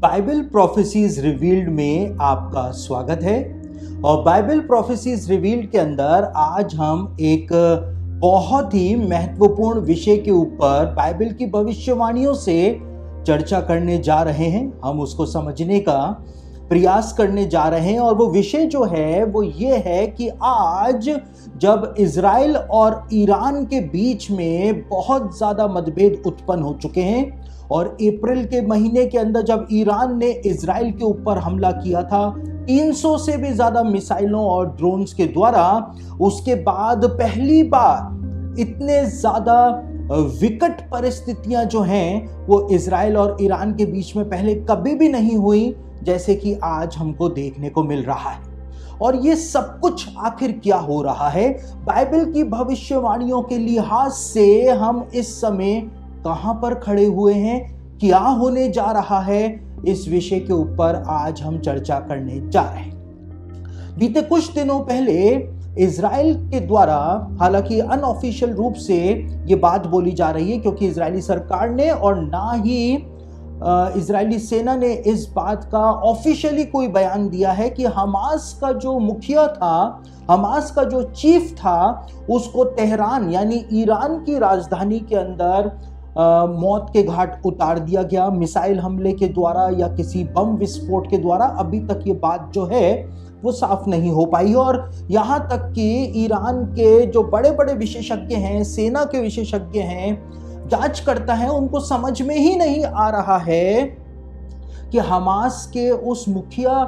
Bible prophecies revealed में आपका स्वागत है। और बाइबल प्रोफेसीज रिवील्ड के अंदर आज हम एक बहुत ही महत्वपूर्ण विषय के ऊपर बाइबल की भविष्यवाणियों से चर्चा करने जा रहे हैं। हम उसको समझने का प्रयास करने जा रहे हैं और वो विषय जो है वो ये है कि आज जब इजराइल और ईरान के बीच में बहुत ज़्यादा मतभेद उत्पन्न हो चुके हैं और अप्रैल के महीने के अंदर जब ईरान ने इजराइल के ऊपर हमला किया था 300 से भी ज़्यादा मिसाइलों और ड्रोन्स के द्वारा, उसके बाद पहली बार इतने ज़्यादा विकट परिस्थितियां जो हैं वो इजराइल और ईरान के बीच में पहले कभी भी नहीं हुई जैसे कि आज हमको देखने को मिल रहा है। और ये सब कुछ आखिर क्या हो रहा है? बाइबल की भविष्यवाणियों के लिहाज से हम इस समय कहां पर खड़े हुए हैं, क्या होने जा रहा है, इस विषय के ऊपर आज हम चर्चा करने जा रहे हैं। बीते कुछ दिनों पहले इजराइल के द्वारा, हालांकि अनऑफिशियल रूप से ये बात बोली जा रही है क्योंकि इजरायली सरकार ने और ना ही इजरायली सेना ने इस बात का ऑफिशियली कोई बयान दिया है कि हमास का जो मुखिया था, हमास का जो चीफ था, उसको तेहरान यानी ईरान की राजधानी के अंदर मौत के घाट उतार दिया गया मिसाइल हमले के द्वारा या किसी बम विस्फोट के द्वारा। अभी तक ये बात जो है वो साफ नहीं हो पाई और यहाँ तक कि ईरान के जो बड़े बड़े विशेषज्ञ हैं, सेना के विशेषज्ञ हैं, जांच करता है, उनको समझ में ही नहीं आ रहा है कि हमास के उस मुखिया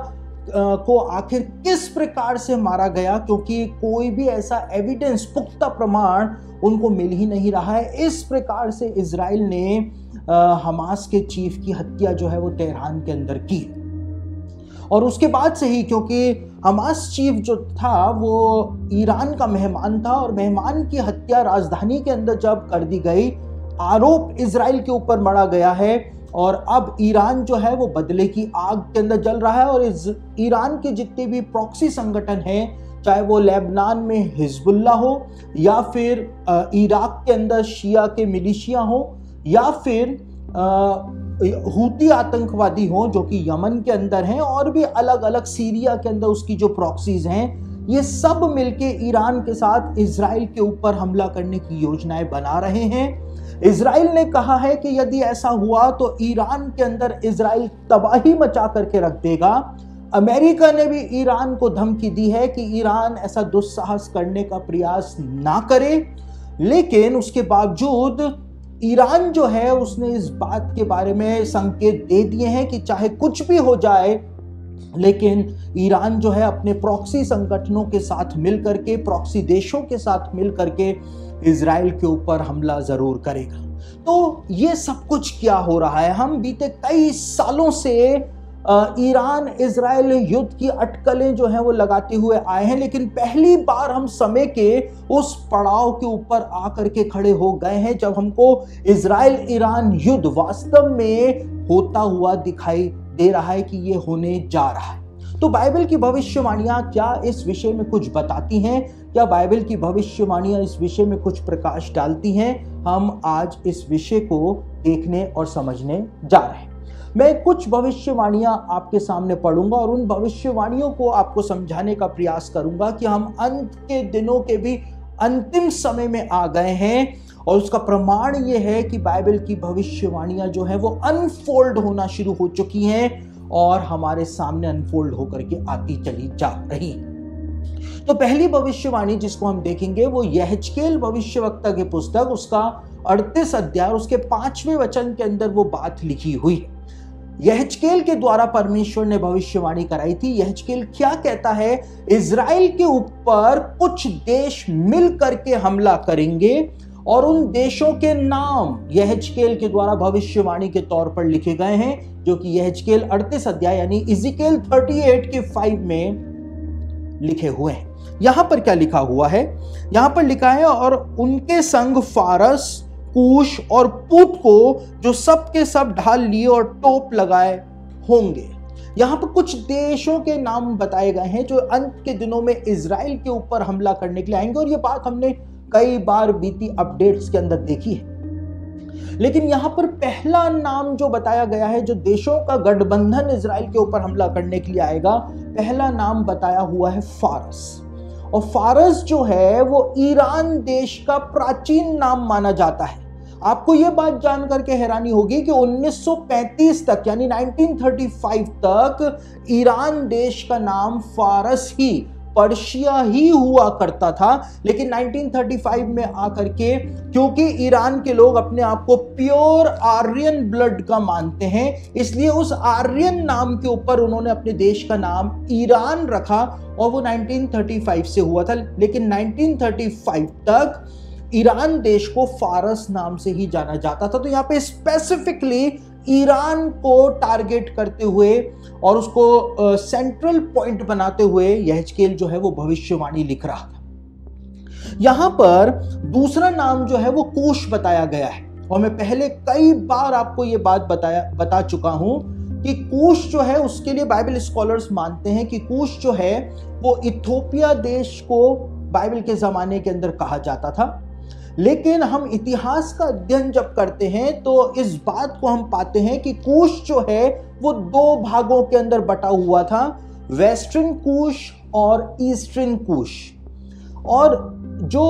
को आखिर किस प्रकार से मारा गया, क्योंकि कोई भी ऐसा एविडेंस, पुख्ता प्रमाण उनको मिल ही नहीं रहा है। इस प्रकार से इजराइल ने हमास के चीफ की हत्या जो है वो तेहरान के अंदर की। और उसके बाद से ही, क्योंकि हमास चीफ जो था वो ईरान का मेहमान था और मेहमान की हत्या राजधानी के अंदर जब कर दी गई, आरोप इजराइल के ऊपर मढ़ा गया है और अब ईरान जो है वो बदले की आग के अंदर जल रहा है। और ईरान के जितने भी प्रॉक्सी संगठन हैं, चाहे वो लेबनान में हिजबुल्ला हो या फिर इराक के अंदर शिया के मिलिशिया हो या फिर हूती आतंकवादी हो जो कि यमन के अंदर हैं, और भी अलग अलग सीरिया के अंदर उसकी जो प्रॉक्सीज हैं, ये सब मिलके ईरान के साथ इजराइल के ऊपर हमला करने की योजनाएं बना रहे हैं। इजराइल ने कहा है कि यदि ऐसा हुआ तो ईरान के अंदर इजराइल तबाही मचा करके रख देगा। अमेरिका ने भी ईरान को धमकी दी है कि ईरान ऐसा दुस्साहस करने का प्रयास ना करे, लेकिन उसके बावजूद ईरान जो है उसने इस बात के बारे में संकेत दे दिए हैं कि चाहे कुछ भी हो जाए, लेकिन ईरान जो है अपने प्रॉक्सी संगठनों के साथ मिलकर के, प्रॉक्सी देशों के साथ मिलकर के इजराइल के ऊपर हमला जरूर करेगा। तो ये सब कुछ क्या हो रहा है? हम बीते कई सालों से ईरान इजराइल युद्ध की अटकलें जो हैं वो लगाते हुए आए हैं, लेकिन पहली बार हम समय के उस पड़ाव के ऊपर आकर के खड़े हो गए हैं जब हमको इजराइल ईरान युद्ध वास्तव में होता हुआ दिखाई दे रहा है कि ये होने जा रहा है। तो बाइबल की भविष्यवाणियां क्या इस विषय में कुछ बताती हैं? क्या बाइबल की भविष्यवाणियां इस विषय में कुछ प्रकाश डालती हैं? हम आज इस विषय को देखने और समझने जा रहे हैं। मैं कुछ भविष्यवाणियां आपके सामने पढ़ूंगा और उन भविष्यवाणियों को आपको समझाने का प्रयास करूंगा कि हम अंत के दिनों के भी अंतिम समय में आ गए हैं। और उसका प्रमाण ये है कि बाइबल की भविष्यवाणियां जो है वो अनफोल्ड होना शुरू हो चुकी हैं और हमारे सामने अनफोल्ड होकर के आती चली जा रही। तो पहली भविष्यवाणी जिसको हम देखेंगे वो यहेजकेल भविष्यवक्ता की पुस्तक, उसका 38 अध्याय, उसके 5वें वचन के अंदर वो बात लिखी हुई। यहेजकेल के द्वारा परमेश्वर ने भविष्यवाणी कराई थी। यहेजकेल क्या कहता है? इजराइल के ऊपर कुछ देश मिल करके हमला करेंगे और उन देशों के नाम यहेजकेल के द्वारा भविष्यवाणी के तौर पर लिखे गए हैं, जो कि यहेजकेल 38 अध्याय यानी इज़िकेल 38 के 5 में लिखे हुए हैं। यहां पर क्या लिखा हुआ है? यहां पर लिखा है, और उनके संग फारस, कूश और पूत को जो सब के सब ढाल लिए और टोप लगाए होंगे। यहां पर कुछ देशों के नाम बताए गए हैं जो अंत के दिनों में इजराइल के ऊपर हमला करने के लिए आएंगे, और ये बात हमने कई बार बीती अपडेट्स के अंदर देखी है। लेकिन यहां पर पहला नाम जो बताया गया है, जो देशों का गठबंधन इजराइल के ऊपर हमला करने के लिए आएगा, पहला नाम बताया हुआ है फारस। और फारस जो है वो ईरान देश का प्राचीन नाम माना जाता है। आपको यह बात जानकर के हैरानी होगी कि 1935 तक यानी 1935 तक ईरान देश का नाम फारस ही, पर्शिया ही हुआ करता था। लेकिन 1935 में आकर के, क्योंकि ईरान के लोग अपने आप को प्योर आर्यन ब्लड का मानते हैं, इसलिए उस आर्यन नाम के ऊपर उन्होंने अपने देश का नाम ईरान रखा और वो 1935 से हुआ था। लेकिन 1935 तक ईरान देश को फारस नाम से ही जाना जाता था। तो यहाँ पे स्पेसिफिकली ईरान को टारगेट करते हुए और उसको सेंट्रल पॉइंट बनाते हुए यहेजकेल जो है वो भविष्यवाणी लिख रहा था। यहां पर दूसरा नाम जो है वो कूश बताया गया है, और मैं पहले कई बार आपको ये बात बता चुका हूं कि कूश जो है, उसके लिए बाइबल स्कॉलर्स मानते हैं कि कूश जो है वो इथोपिया देश को बाइबल के जमाने के अंदर कहा जाता था। लेकिन हम इतिहास का अध्ययन जब करते हैं तो इस बात को हम पाते हैं कि कूश जो है वो दो भागों के अंदर बटा हुआ था, वेस्टर्न कूश और ईस्टर्न कूश। और जो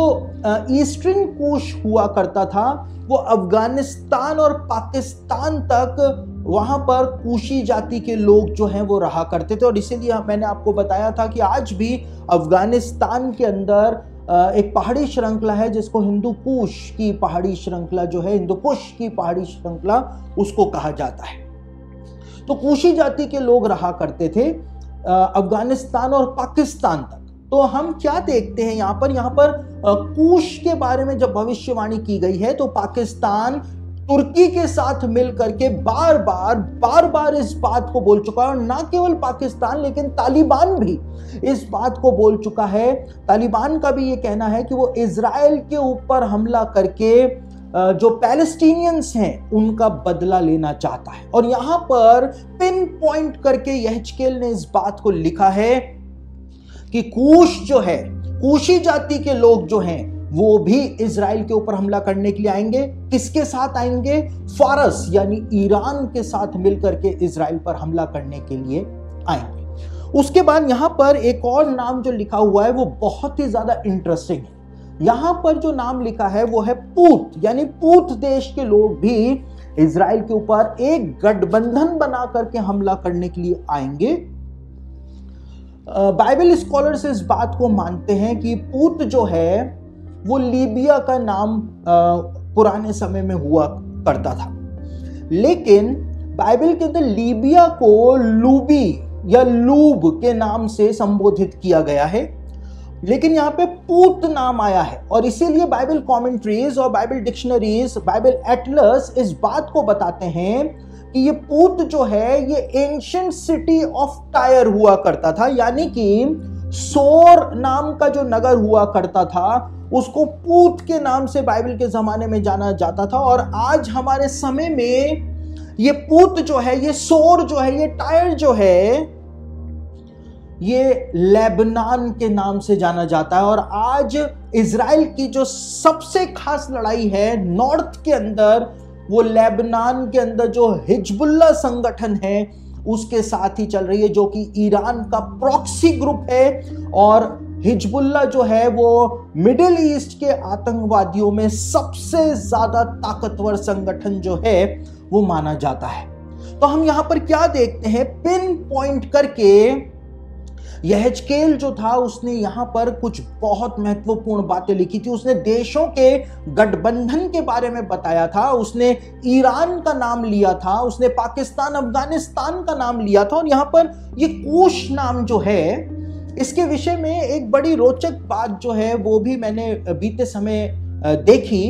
ईस्टर्न कूश हुआ करता था वो अफगानिस्तान और पाकिस्तान तक, वहां पर कूशी जाति के लोग जो हैं वो रहा करते थे। और इसीलिए मैंने आपको बताया था कि आज भी अफगानिस्तान के अंदर एक पहाड़ी श्रृंखला है जिसको हिंदू कुश की पहाड़ी श्रृंखला जो है, हिंदू कुश की पहाड़ी श्रृंखला उसको कहा जाता है। तो कूशी जाति के लोग रहा करते थे अफगानिस्तान और पाकिस्तान तक। तो हम क्या देखते हैं यहाँ पर कूश के बारे में जब भविष्यवाणी की गई है तो पाकिस्तान तुर्की के साथ मिलकर के बार बार इस बात को बोल चुका है। और ना केवल पाकिस्तान लेकिन तालिबान भी इस बात को बोल चुका है। तालिबान का भी ये कहना है कि वो इजराइल के ऊपर हमला करके जो पैलेस्टीनियंस हैं उनका बदला लेना चाहता है। और यहां पर पिन पॉइंट करके यहेजकेल ने इस बात को लिखा है कि कूश जो है, कूशी जाति के लोग जो हैं वो भी इजराइल के ऊपर हमला करने के लिए आएंगे। किसके साथ आएंगे? फारस यानी ईरान के साथ मिलकर के इजराइल पर हमला करने के लिए आएंगे। उसके बाद यहां पर एक और नाम जो लिखा हुआ है वो बहुत ही ज्यादा इंटरेस्टिंग है। यहां पर जो नाम लिखा है वो है पूत, यानी पूत देश के लोग भी इजराइल के ऊपर एक गठबंधन बना करके हमला करने के लिए आएंगे। बाइबल स्कॉलर्स इस बात को मानते हैं कि पूत जो है वो लीबिया का नाम पुराने समय में हुआ करता था। लेकिन बाइबल के अंदर लीबिया को लूबी या लूब के नाम से संबोधित किया गया है, लेकिन यहाँ पे पूत नाम आया है। और इसीलिए बाइबल कमेंट्रीज और बाइबल डिक्शनरीज, बाइबल एटलस इस बात को बताते हैं कि ये पूत जो है ये एंशिएंट सिटी ऑफ टायर हुआ करता था, यानी कि सोर नाम का जो नगर हुआ करता था उसको पूत के नाम से बाइबल के जमाने में जाना जाता था। और आज हमारे समय में ये पूत जो है, ये सोर जो है, ये टायर जो है, ये लेबनान के नाम से जाना जाता है। और आज इजराइल की जो सबसे खास लड़ाई है नॉर्थ के अंदर, वो लेबनान के अंदर जो हिजबुल्लाह संगठन है उसके साथ ही चल रही है, जो कि ईरान का प्रॉक्सी ग्रुप है। और हिजबुल्लाह जो है वो मिडिल ईस्ट के आतंकवादियों में सबसे ज्यादा ताकतवर संगठन जो है वो माना जाता है। तो हम यहां पर क्या देखते हैं, पिन पॉइंट करके यहेजकेल जो था उसने यहां पर कुछ बहुत महत्वपूर्ण बातें लिखी थी। उसने देशों के गठबंधन के बारे में बताया था, उसने ईरान का नाम लिया था, उसने पाकिस्तान अफगानिस्तान का नाम लिया था। और यहां पर ये कूश नाम जो है, इसके विषय में एक बड़ी रोचक बात जो है वो भी मैंने बीते समय देखी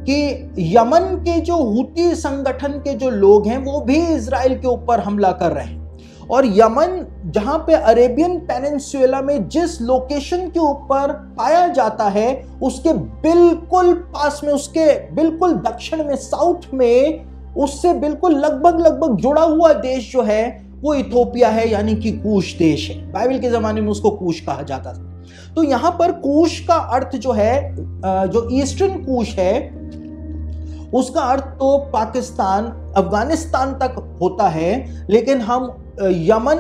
कि यमन के जो हुती संगठन के जो लोग हैं वो भी इजराइल के ऊपर हमला कर रहे हैं। और यमन जहां पे अरेबियन पेनिनसुला में जिस लोकेशन के ऊपर पाया जाता है उसके बिल्कुल पास में, उसके बिल्कुल दक्षिण में, साउथ में, उससे बिल्कुल लगभग जुड़ा हुआ देश जो है वो इथोपिया है, यानी कि कूश देश है। बाइबल के जमाने में उसको कूश कहा जाता था। तो यहां पर कूश का अर्थ जो है, जो ईस्टर्न कूश है, उसका अर्थ तो पाकिस्तान अफगानिस्तान तक होता है, लेकिन हम यमन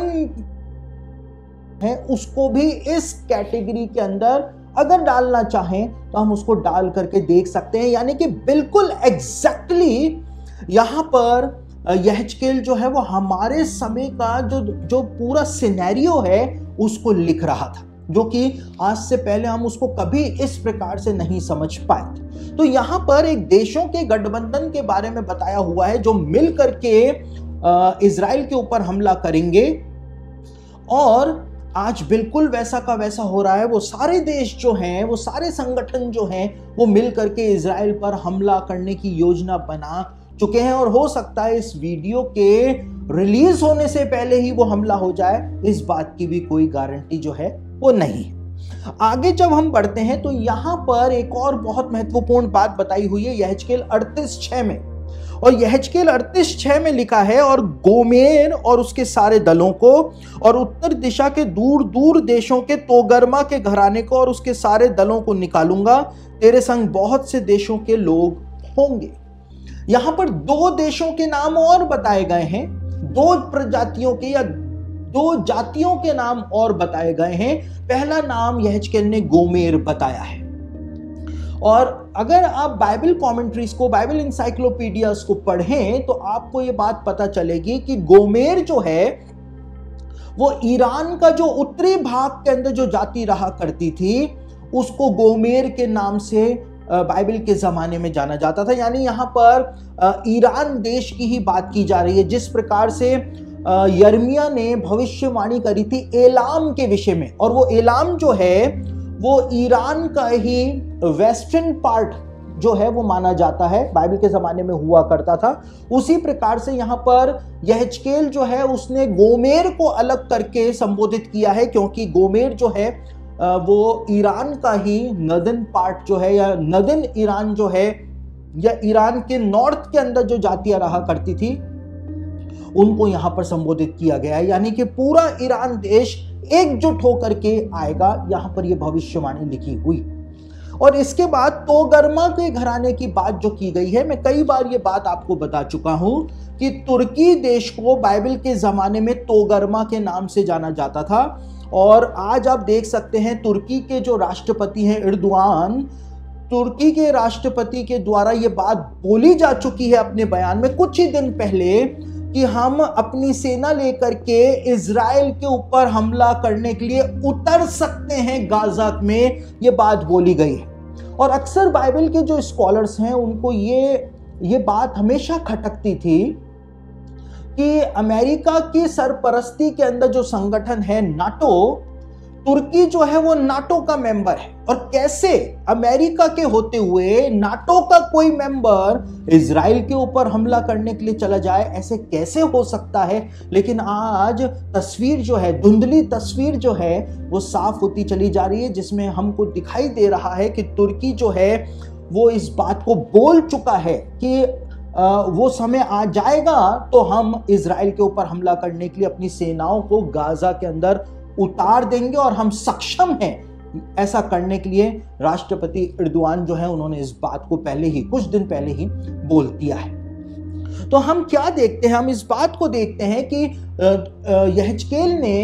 है उसको भी इस कैटेगरी के अंदर अगर डालना चाहें तो हम उसको डाल करके देख सकते हैं। यानी कि बिल्कुल एग्जैक्टली यहां पर यहेजकेल जो है वो हमारे समय का जो पूरा सिनेरियो है उसको लिख रहा था, जो कि आज से पहले हम उसको कभी इस प्रकार से नहीं समझ पाए। तो यहां पर एक देशों के गठबंधन के बारे में बताया हुआ है जो मिल करके इजराइल के ऊपर हमला करेंगे, और आज बिल्कुल वैसा का वैसा हो रहा है। वो सारे देश जो हैं, वो सारे संगठन जो हैं, वो मिल करके इजराइल पर हमला करने की योजना बना चुके हैं, और हो सकता है इस वीडियो के रिलीज होने से पहले ही वो हमला हो जाए, इस बात की भी कोई गारंटी जो है वो नहीं। आगे जब हम बढ़ते हैं तो यहां पर एक और बहुत महत्वपूर्ण बात बताई हुई है यहेजकेल 38:6 में, और यहेजकेल 38:6 में लिखा है, और गोमेर और उसके सारे दलों को और उत्तर दिशा के दूर दूर देशों के तोगर्मा के घराने को और उसके सारे दलों को निकालूंगा, तेरे संग बहुत से देशों के लोग होंगे। यहां पर दो देशों के नाम और बताए गए हैं, दो प्रजातियों के या दो जातियों के नाम और बताए गए हैं। पहला नाम यहेजकेल ने गोमेर बताया है, और अगर आप बाइबल कमेंट्रीज को, बाइबल इंसाइक्लोपीडियाज को पढ़ें तो आपको यह बात पता चलेगी कि गोमेर जो है वो ईरान का जो उत्तरी भाग के अंदर जो जाति रहा करती थी उसको गोमेर के नाम से बाइबल के जमाने में जाना जाता था। यानी यहाँ पर ईरान देश की ही बात की जा रही है, जिस प्रकार से यर्मिया ने भविष्यवाणी करी थी एलाम के विषय में, और वो एलाम जो है वो ईरान का ही वेस्टर्न पार्ट जो है वो माना जाता है, बाइबल के जमाने में हुआ करता था। उसी प्रकार से यहाँ पर यहेजकेल जो है उसने गोमेर को अलग करके संबोधित किया है, क्योंकि गोमेर जो है वो ईरान का ही नदन पार्ट जो है, या नदन ईरान जो है, या ईरान के नॉर्थ के अंदर जो जातियां रहा करती थी उनको यहां पर संबोधित किया गया है। यानी कि पूरा ईरान देश एकजुट होकर के आएगा, यहां पर यह भविष्यवाणी लिखी हुई। और इसके बाद तोगर्मा के घराने की बात जो की गई है, मैं कई बार ये बात आपको बता चुका हूं कि तुर्की देश को बाइबल के जमाने में तोगर्मा के नाम से जाना जाता था, और आज आप देख सकते हैं तुर्की के जो राष्ट्रपति हैं एर्दोआन, तुर्की के राष्ट्रपति के द्वारा ये बात बोली जा चुकी है अपने बयान में कुछ ही दिन पहले कि हम अपनी सेना लेकर के इजराइल के ऊपर हमला करने के लिए उतर सकते हैं गाजा में, ये बात बोली गई है। और अक्सर बाइबल के जो स्कॉलर्स हैं उनको ये बात हमेशा खटकती थी कि अमेरिका की सरपरस्ती के अंदर जो संगठन है नाटो, तुर्की जो है वो नाटो का मेंबर है, और कैसे अमेरिका के होते हुए नाटो का कोई मेंबर इजराइल के ऊपर हमला करने के लिए चला जाए, ऐसे कैसे हो सकता है। लेकिन आज तस्वीर जो है, धुंधली तस्वीर जो है वो साफ होती चली जा रही है, जिसमें हमको दिखाई दे रहा है कि तुर्की जो है वो इस बात को बोल चुका है कि वो समय आ जाएगा तो हम इजराइल के ऊपर हमला करने के लिए अपनी सेनाओं को गाजा के अंदर उतार देंगे, और हम सक्षम हैं ऐसा करने के लिए। राष्ट्रपति एर्दोआन जो है उन्होंने इस बात को पहले ही, कुछ दिन पहले ही बोल दिया है। तो हम क्या देखते हैं, हम इस बात को देखते हैं कि यहेजकेल ने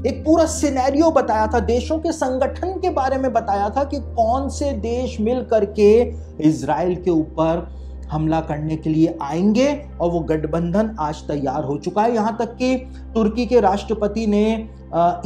एक पूरा सिनेरियो बताया था, देशों के संगठन के बारे में बताया था कि कौन से देश मिल करके इजराइल के ऊपर हमला करने के लिए आएंगे, और वो गठबंधन आज तैयार हो चुका है। यहां तक कि तुर्की के राष्ट्रपति ने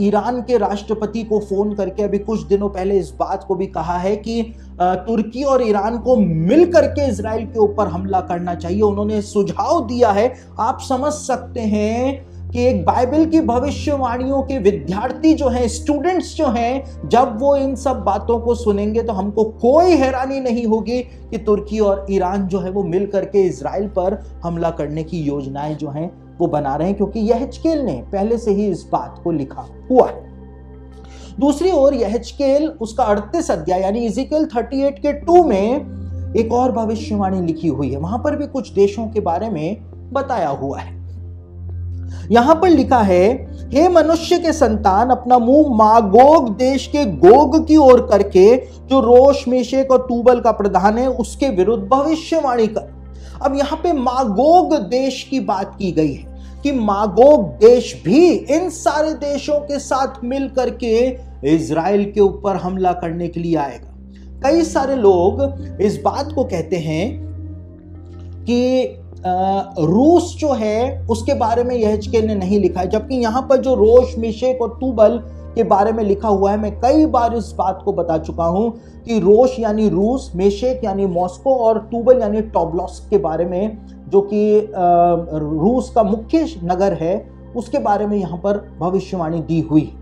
ईरान के राष्ट्रपति को फोन करके अभी कुछ दिनों पहले इस बात को भी कहा है कि तुर्की और ईरान को मिल करके इजराइल के ऊपर हमला करना चाहिए। उन्होंने सुझाव दिया है। आप समझ सकते हैं कि एक बाइबल की भविष्यवाणियों के विद्यार्थी जो हैं, स्टूडेंट्स जो हैं, जब वो इन सब बातों को सुनेंगे तो हमको कोई हैरानी नहीं होगी कि तुर्की और ईरान जो है वो मिल करके इजराइल पर हमला करने की योजनाएं जो हैं वो बना रहे हैं, क्योंकि यहेजकेल ने पहले से ही इस बात को लिखा हुआ है। दूसरी ओर यहेजकेल उसका 38 अध्याय यानी इज़ेकिएल 38 के 2 में एक और भविष्यवाणी लिखी हुई है। वहां पर भी कुछ देशों के बारे में बताया हुआ है। यहां पर लिखा है, हे मनुष्य के संतान, अपना मुंह मागोग देश के गोग की ओर करके, जो रोश मेशेक और तूबल का प्रधान है, उसके विरुद्ध भविष्यवाणी कर। अब यहां पे मागोग देश की बात की गई है कि मागोग देश भी इन सारे देशों के साथ मिल करके इजराइल के ऊपर हमला करने के लिए आएगा। कई सारे लोग इस बात को कहते हैं कि रूस जो है उसके बारे में यहेजकेल ने नहीं लिखा है, जबकि यहां पर जो रोश, मेशेक और तूबल के बारे में लिखा हुआ है। मैं कई बार इस बात को बता चुका हूं कि रोश यानी रूस, मेशेक यानी मॉस्को और तूबल यानी टॉबलॉस्क के बारे में, जो कि रूस का मुख्य नगर है, उसके बारे में यहां पर भविष्यवाणी दी हुई।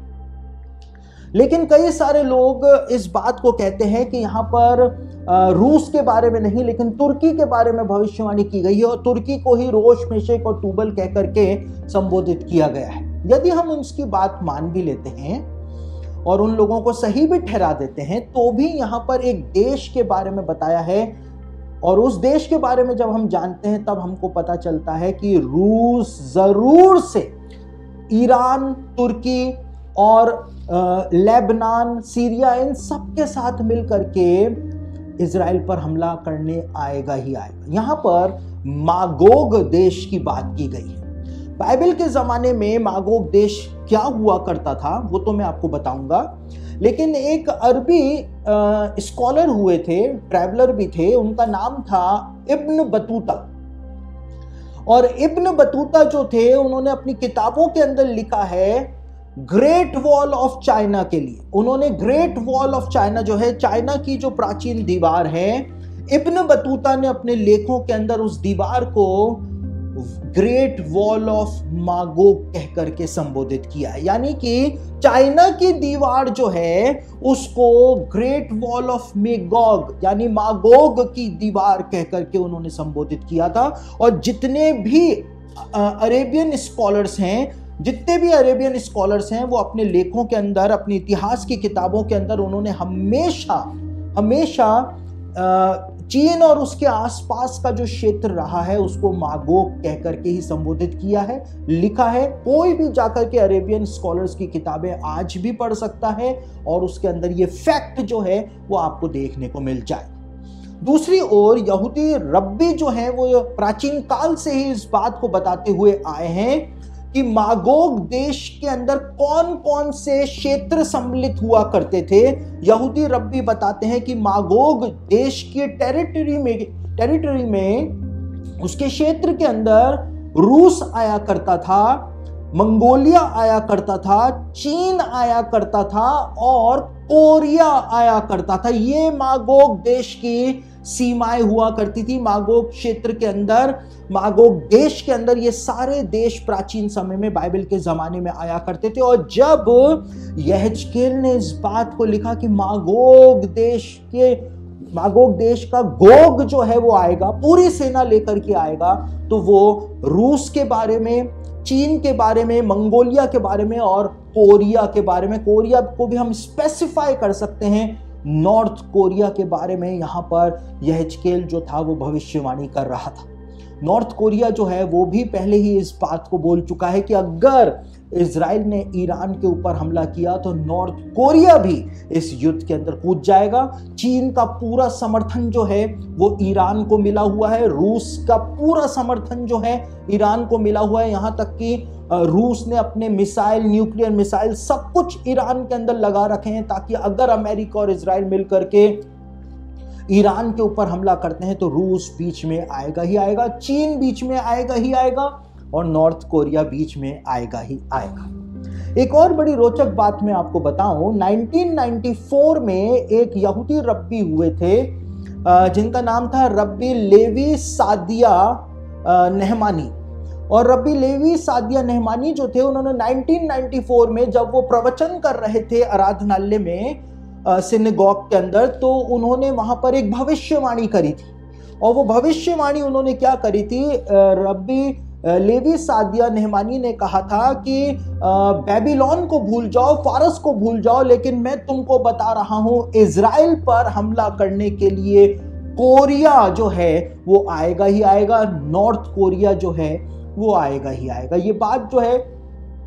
लेकिन कई सारे लोग इस बात को कहते हैं कि यहां पर रूस के बारे में नहीं लेकिन तुर्की के बारे में भविष्यवाणी की गई है और तुर्की को ही रोश, मेशेक और तूबल कह करके संबोधित किया गया है। यदि हम उसकी बात मान भी लेते हैं और उन लोगों को सही भी ठहरा देते हैं, तो भी यहां पर एक देश के बारे में बताया है और उस देश के बारे में जब हम जानते हैं तब हमको पता चलता है कि रूस जरूर से ईरान, तुर्की और लेबनान, सीरिया, इन सब के साथ मिलकर के इजराइल पर हमला करने आएगा ही आएगा। यहां पर मागोग देश की बात की गई है। बाइबल के जमाने में मागोग देश क्या हुआ करता था वो तो मैं आपको बताऊंगा, लेकिन एक अरबी स्कॉलर हुए थे, ट्रैवलर भी थे, उनका नाम था इब्न बतूता। और इब्न बतूता जो थे उन्होंने अपनी किताबों के अंदर लिखा है ग्रेट वॉल ऑफ चाइना के लिए। उन्होंने ग्रेट वॉल ऑफ चाइना जो है, चाइना की जो प्राचीन दीवार है, इब्न बतूता ने अपने लेखों के अंदर उस दीवार को ग्रेट वॉल ऑफ मागोग कह करके संबोधित किया है। यानी कि चाइना की दीवार जो है उसको ग्रेट वॉल ऑफ मेगोग यानी मागोग की दीवार कह करके उन्होंने संबोधित किया था। और जितने भी अरेबियन स्कॉलर्स हैं, जितने भी अरेबियन स्कॉलर्स हैं, वो अपने लेखों के अंदर, अपने इतिहास की किताबों के अंदर उन्होंने हमेशा चीन और उसके आसपास का जो क्षेत्र रहा है उसको मागोग कह करके ही संबोधित किया है, लिखा है। कोई भी जाकर के अरेबियन स्कॉलर्स की किताबें आज भी पढ़ सकता है और उसके अंदर ये फैक्ट जो है वो आपको देखने को मिल जाए। दूसरी ओर यहूदी रब्बी जो है वो प्राचीन काल से ही इस बात को बताते हुए आए हैं कि मागोग देश के अंदर कौन कौन से क्षेत्र सम्मिलित हुआ करते थे। यहूदी रब्बी बताते हैं कि मागोग देश के टेरिटरी में उसके क्षेत्र के अंदर रूस आया करता था, मंगोलिया आया करता था, चीन आया करता था और कोरिया आया करता था। ये मागोग देश की सीमाएं हुआ करती थी। मागोग क्षेत्र के अंदर, मागोग देश के अंदर ये सारे देश प्राचीन समय में बाइबल के जमाने में आया करते थे। और जब यहेजकेल ने इस बात को लिखा कि मागोग देश का गोग जो है वो आएगा, पूरी सेना लेकर के आएगा, तो वो रूस के बारे में, चीन के बारे में, मंगोलिया के बारे में और कोरिया के बारे में, कोरिया को भी हम स्पेसिफाई कर सकते हैं, नॉर्थ कोरिया के बारे में यहां पर यहेजकेल जो था वो भविष्यवाणी कर रहा था। नॉर्थ कोरिया जो है वो भी पहले ही इस बात को बोल चुका है कि अगर इजराइल ने ईरान के ऊपर हमला किया तो नॉर्थ कोरिया भी इस युद्ध के अंदर कूद जाएगा। चीन का पूरा समर्थन जो है वो ईरान को मिला हुआ है, रूस का पूरा समर्थन जो है ईरान को मिला हुआ है। यहां तक कि रूस ने अपने मिसाइल, न्यूक्लियर मिसाइल, सब कुछ ईरान के अंदर लगा रखे हैं ताकि अगर अमेरिका और इजराइल मिलकर के ईरान के ऊपर हमला करते हैं तो रूस बीच में आएगा ही आएगा, चीन बीच में आएगा ही आएगा और नॉर्थ कोरिया बीच में आएगा ही आएगा। एक और बड़ी रोचक बात मैं आपको बताऊं, 1994 में एक यहूदी रब्बी हुए थे जिनका नाम था रब्बी लेवी सादिया नेहमानी। और रब्बी लेवी सादिया नेहमानी जो थे उन्होंने 1994 में जब वो प्रवचन कर रहे थे आराधनालय में, सिनेगॉग के अंदर, तो उन्होंने वहां पर एक भविष्यवाणी करी थी। और वो भविष्यवाणी उन्होंने क्या करी थी, रब्बी लेवी सादिया नेहमानी ने कहा था कि बेबीलोन को भूल जाओ, फारस को भूल जाओ, लेकिन मैं तुमको बता रहा हूं इजराइल पर हमला करने के लिए कोरिया जो है वो आएगा ही आएगा, नॉर्थ कोरिया जो है वो आएगा ही आएगा। ये बात जो है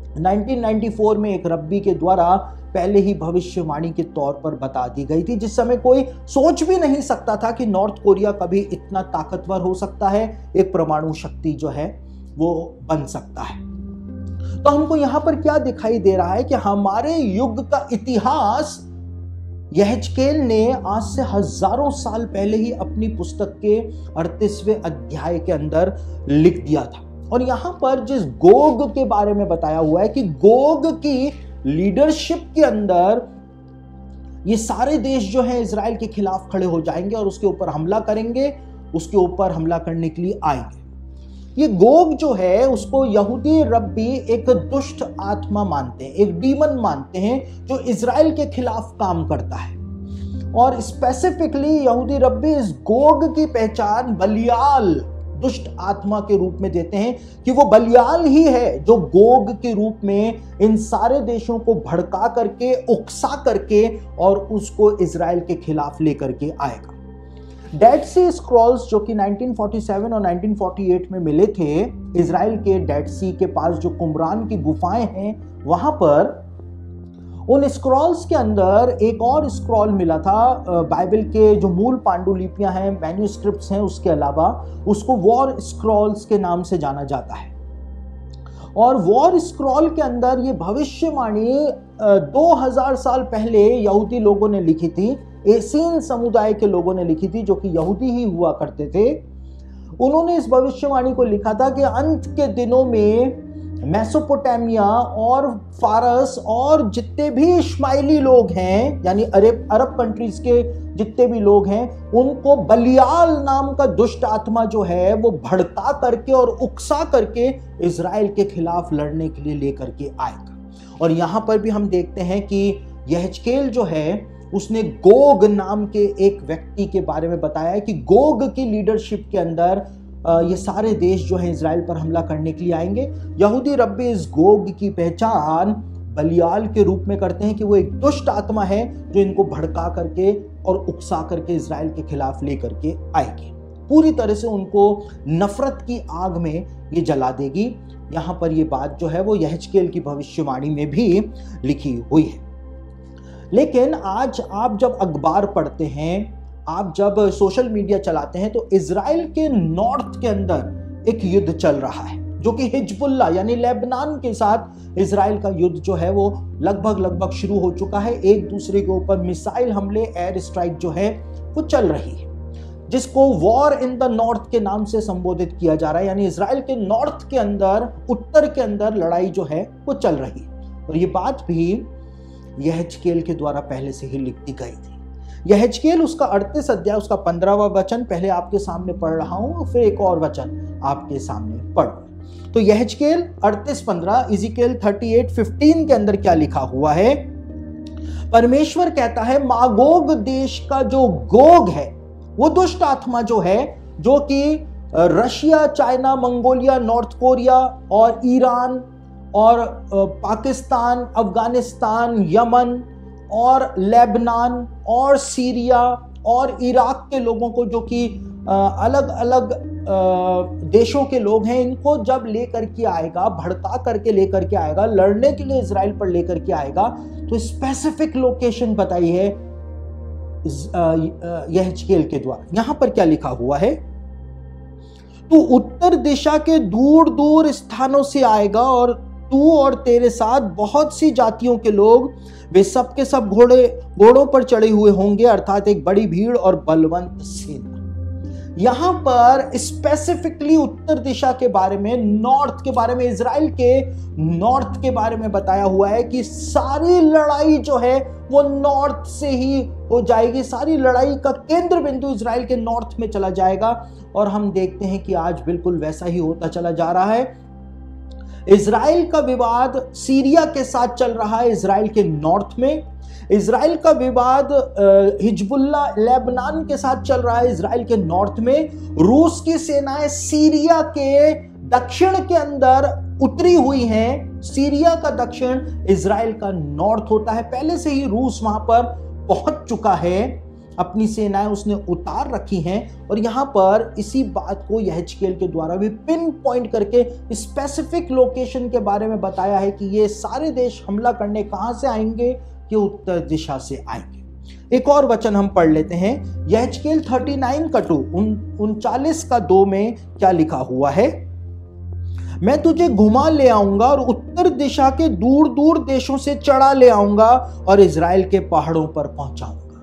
1994 में एक रब्बी के द्वारा पहले ही भविष्यवाणी के तौर पर बता दी गई थी, जिस समय कोई सोच भी नहीं सकता था कि नॉर्थ कोरिया कभी इतना ताकतवर हो सकता है, एक परमाणु शक्ति जो है वो बन सकता है। तो हमको यहां पर क्या दिखाई दे रहा है कि हमारे युग का इतिहास यहेजकेल ने आज से हजारों साल पहले ही अपनी पुस्तक के 38वें अध्याय के अंदर लिख दिया था। और यहां पर जिस गोग के बारे में बताया हुआ है कि गोग की लीडरशिप के अंदर ये सारे देश जो है इजराइल के खिलाफ खड़े हो जाएंगे और उसके ऊपर हमला करेंगे, उसके ऊपर हमला करने के लिए आएंगे। ये गोग जो है उसको यहूदी रब्बी एक दुष्ट आत्मा मानते हैं, एक डीमन मानते हैं जो इजराइल के खिलाफ काम करता है। और स्पेसिफिकली यहूदी रब्बी इस गोग की पहचान बलियाल दुष्ट आत्मा के रूप में देते हैं कि वो बलियाल ही है जो गोग के रूप में इन सारे देशों को भड़का करके, उकसा करके और उसको इजराइल के खिलाफ लेकर के आएगा। डेड सी स्क्रॉल्स जो कि 1947 और 1948 में मिले थे, इजराइल के डेड सी के पास जो कुमरान की गुफाएं हैं वहां पर उन स्क्रॉल्स के अंदर एक और स्क्रॉल मिला था। बाइबल के जो मूल पांडुलिपियां हैं, मैन्यूस्क्रिप्ट्स हैं, उसके अलावा उसको वॉर स्क्रॉल्स के नाम से जाना जाता है। और वॉर स्क्रॉल के अंदर ये भविष्यवाणी 2000 साल पहले यहूदी लोगों ने लिखी थी, एसीन समुदाय के लोगों ने लिखी थी जो कि यहूदी ही हुआ करते थे। उन्होंने इस भविष्यवाणी को लिखा था कि अंत के दिनों में मेसोपोटामिया और फारस और जितने भी इश्माइली लोग हैं, यानी अरब कंट्रीज के जितने भी लोग हैं, उनको बलियाल नाम का दुष्ट आत्मा जो है वो भड़का करके और उकसा करके इजराइल के खिलाफ लड़ने के लिए लेकर के आएगा। और यहां पर भी हम देखते हैं कि यहेजकेल जो है उसने गोग नाम के एक व्यक्ति के बारे में बताया है कि गोग की लीडरशिप के अंदर ये सारे देश जो है इजराइल पर हमला करने के लिए आएंगे। यहूदी रब्बी इस गोग की पहचान बलियाल के रूप में करते हैं कि वो एक दुष्ट आत्मा है जो इनको भड़का करके और उकसा करके इजराइल के खिलाफ लेकर के आएगी, पूरी तरह से उनको नफरत की आग में ये जला देगी। यहां पर ये बात जो है वो यहेजकेल की भविष्यवाणी में भी लिखी हुई है। लेकिन आज आप जब अखबार पढ़ते हैं, आप जब सोशल मीडिया चलाते हैं, तो इजराइल के नॉर्थ के अंदर एक युद्ध चल रहा है जो कि हिजबुल्ला यानी लेबनान के साथ इजराइल का युद्ध जो है वो लगभग शुरू हो चुका है। एक दूसरे के ऊपर मिसाइल हमले, एयर स्ट्राइक जो है वो चल रही है, जिसको वॉर इन द नॉर्थ के नाम से संबोधित किया जा रहा है। यानी इजराइल के नॉर्थ के अंदर, उत्तर के अंदर लड़ाई जो है वो चल रही है। और ये बात भी यहेजकेल के द्वारा पहले से ही लिख दी गई थी। यहेजकेल उसका 38 अध्याय उसका 15वां वचन पहले आपके सामने पढ़ रहा हूं, फिर एक और वचन आपके सामने पढ़। तो यहेजकेल 38:15, इज़ीकेल 38:15 के अंदर क्या लिखा हुआ है? परमेश्वर कहता है मागोग देश का जो गोग है, वो दुष्ट आत्मा जो है, जो कि Russia, China, Mongolia, north Korea और ईरान और पाकिस्तान, अफगानिस्तान, यमन और लेबनान और सीरिया और इराक के लोगों को, जो कि अलग अलग देशों के लोग हैं, इनको जब लेकर के आएगा, भड़का करके लेकर के आएगा, लड़ने के लिए इजराइल पर लेकर के आएगा, तो स्पेसिफिक लोकेशन बताई है यहेजकेल के द्वारा। यहां पर क्या लिखा हुआ है? तू उत्तर दिशा के दूर दूर स्थानों से आएगा और तू और तेरे साथ बहुत सी जातियों के लोग, वे सब के सब घोड़ों पर चढ़े हुए होंगे, अर्थात एक बड़ी भीड़ और बलवंत सेना। यहां पर स्पेसिफिकली उत्तर दिशा के बारे में, नॉर्थ के बारे में, इजराइल के नॉर्थ के बारे में बताया हुआ है कि सारी लड़ाई जो है वो नॉर्थ से ही हो जाएगी। सारी लड़ाई का केंद्र बिंदु इजराइल के नॉर्थ में चला जाएगा। और हम देखते हैं कि आज बिल्कुल वैसा ही होता चला जा रहा है। इजराइल का विवाद सीरिया के साथ चल रहा है इजराइल के नॉर्थ में। इजराइल का विवाद हिजबुल्ला लेबनान के साथ चल रहा है इजराइल के नॉर्थ में। रूस की सेनाएं सीरिया के दक्षिण के अंदर उतरी हुई हैं। सीरिया का दक्षिण इजराइल का नॉर्थ होता है। पहले से ही रूस वहां पर पहुंच चुका है। अपनी सेनाएं उसने उतार रखी हैं। और यहाँ पर इसी बात को यहेजकेल के द्वारा भी पिन पॉइंट करके स्पेसिफिक लोकेशन के बारे में बताया है कि ये सारे देश हमला करने कहाँ से आएंगे, कि उत्तर दिशा से आएंगे। एक और वचन हम पढ़ लेते हैं, यहेजकेल 39:2 में क्या लिखा हुआ है, मैं तुझे घुमा ले आऊंगा और उत्तर दिशा के दूर दूर देशों से चढ़ा ले आऊंगा और इजराइल के पहाड़ों पर पहुंचाऊंगा।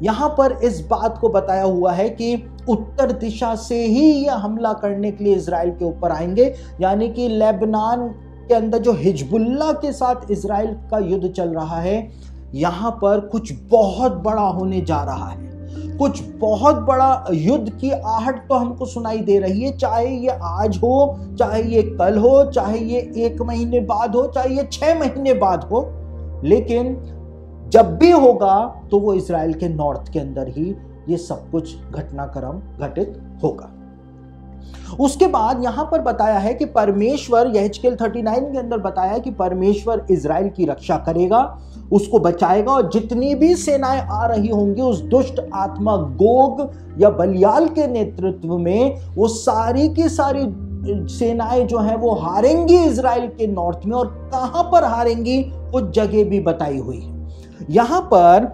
यहां पर इस बात को बताया हुआ है कि उत्तर दिशा से ही यह हमला करने के लिए इजराइल के ऊपर आएंगे, यानी कि लेबनान के अंदर जो हिजबुल्लाह के साथ इजराइल का युद्ध चल रहा है, यहां पर कुछ बहुत बड़ा होने जा रहा है। कुछ बहुत बड़ा युद्ध की आहट तो हमको सुनाई दे रही है, चाहे ये आज हो, चाहे ये कल हो, चाहे ये 1 महीने बाद हो, चाहे ये 6 महीने बाद हो, लेकिन जब भी होगा तो वो इजराइल के नॉर्थ के अंदर ही ये सब कुछ घटनाक्रम घटित होगा। उसके बाद यहां पर बताया है कि परमेश्वर, यहेजकेल 39 के अंदर बताया है कि परमेश्वर इजराइल की रक्षा करेगा, उसको बचाएगा, और जितनी भी सेनाएं आ रही होंगी उस दुष्ट आत्मा गोग या बलियाल के नेतृत्व में, वो सारी की सारी सेनाएं जो हैं वो हारेंगी इजराइल के नॉर्थ में। और कहां पर हारेंगी, कुछ जगह भी बताई हुई है। यहां पर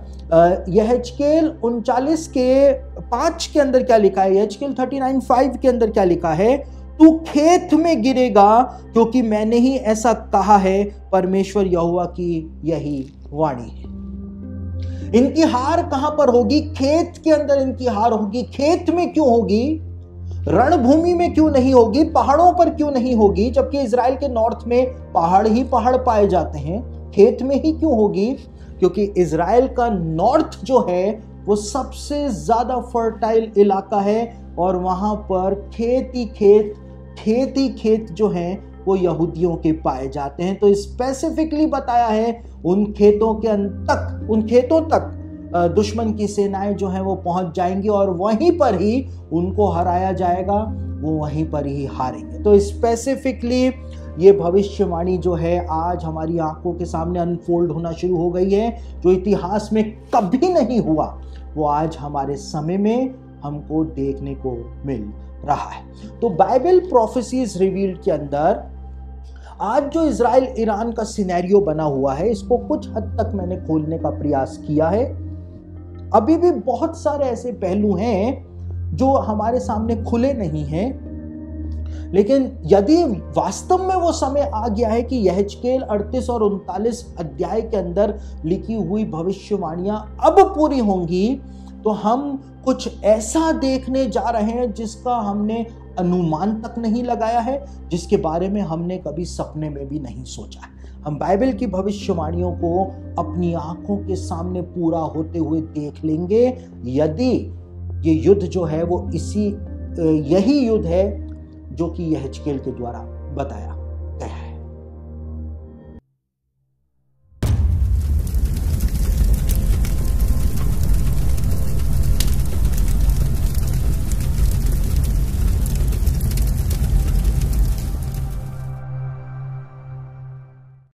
यहेजकेल 39:5 के अंदर क्या लिखा है, यहेजकेल 39:5 के अंदर क्या लिखा है, तू खेत में गिरेगा क्योंकि मैंने ही ऐसा कहा है, परमेश्वर यहोवा की यही वाणी है। इनकी हार कहां पर होगी, खेत के अंदर इनकी हार होगी। खेत में क्यों होगी, रणभूमि में क्यों नहीं होगी, पहाड़ों पर क्यों नहीं होगी, जबकि इजराइल के नॉर्थ में पहाड़ ही पहाड़ पाए जाते हैं। खेत में ही क्यों होगी, क्योंकि इजराइल का नॉर्थ जो है वो सबसे ज्यादा फर्टाइल इलाका है और वहां पर खेत ही खेत जो हैं वो यहूदियों के पाए जाते हैं। तो स्पेसिफिकली बताया है उन खेतों तक दुश्मन की सेनाएं जो हैं वो पहुंच जाएंगी और वहीं पर ही उनको हराया जाएगा, वो वहीं पर ही हारेंगे। तो स्पेसिफिकली ये भविष्यवाणी जो है आज हमारी आंखों के सामने अनफोल्ड होना शुरू हो गई है। जो इतिहास में कभी नहीं हुआ वो आज हमारे समय में हमको देखने को मिल रहा है। तो बाइबल प्रोफेसीज रिवील्ड के अंदर आज जो इजराइल ईरान का सिनेरियो बना हुआ है, इसको कुछ हद तक मैंने खोलने का प्रयास किया है। अभी भी बहुत सारे ऐसे पहलू हैं जो हमारे सामने खुले नहीं हैं, लेकिन यदि वास्तव में वो समय आ गया है कि यहेजकेल 38 और 39 अध्याय के अंदर लिखी हुई भविष्यवाणियां अब पूरी होंगी, तो हम कुछ ऐसा देखने जा रहे हैं जिसका हमने अनुमान तक नहीं लगाया है, जिसके बारे में हमने कभी सपने में भी नहीं सोचा है। हम बाइबल की भविष्यवाणियों को अपनी आंखों के सामने पूरा होते हुए देख लेंगे, यदि ये युद्ध जो है वो यही युद्ध है जो कि यहेजकेल के द्वारा बताया